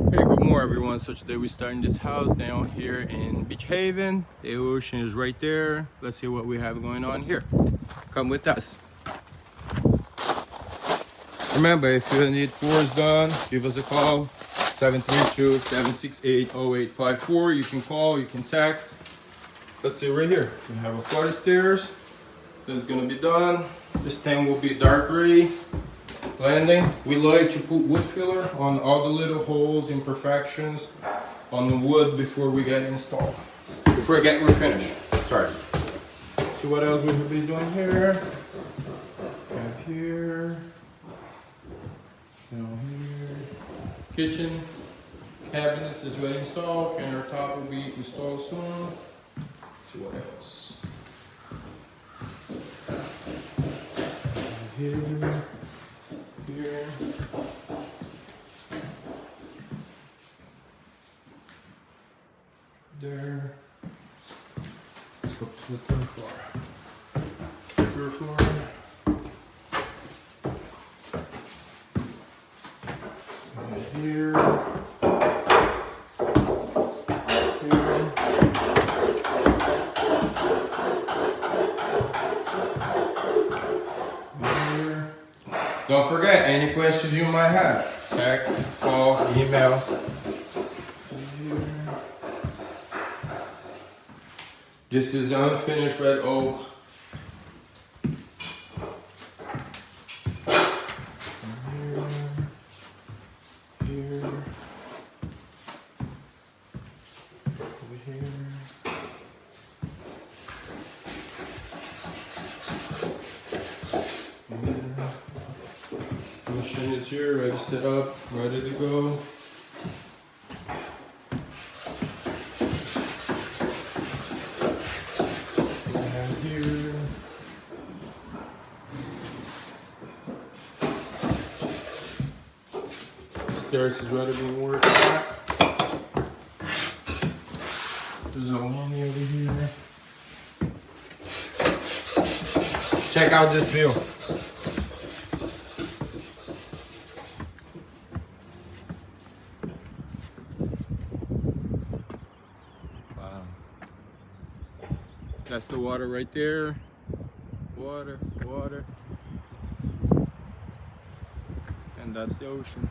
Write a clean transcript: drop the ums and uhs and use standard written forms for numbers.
Hey, good morning everyone. So today we're starting this house down here in Beach Haven. The ocean is right there. Let's see what we have going on here. Come with us. Remember, if you need floors done, give us a call. 732-768-0854. You can call, you can text. Let's see right here. We have a flight of stairs that's gonna be done. This thing will be dark gray. Landing, we like to put wood filler on all the little holes, imperfections on the wood before we get installed. Before we're finished. Sorry. See what else we will be doing here. Up here. Down here. Kitchen. Cabinets is ready installed. Countertop will be installed soon. Let's see what else. Here. Here. There. Let's go to the third floor. Third floor. And here. Here. Don't forget, any questions you might have, text, call, email. This is the unfinished red oak. Here. Over here. Machine is here, ready to set up, ready to go. And here. Stairs is ready to be worked at. There's a landing over here. Check out this view. Wow. That's the water right there. Water, water. And that's the ocean.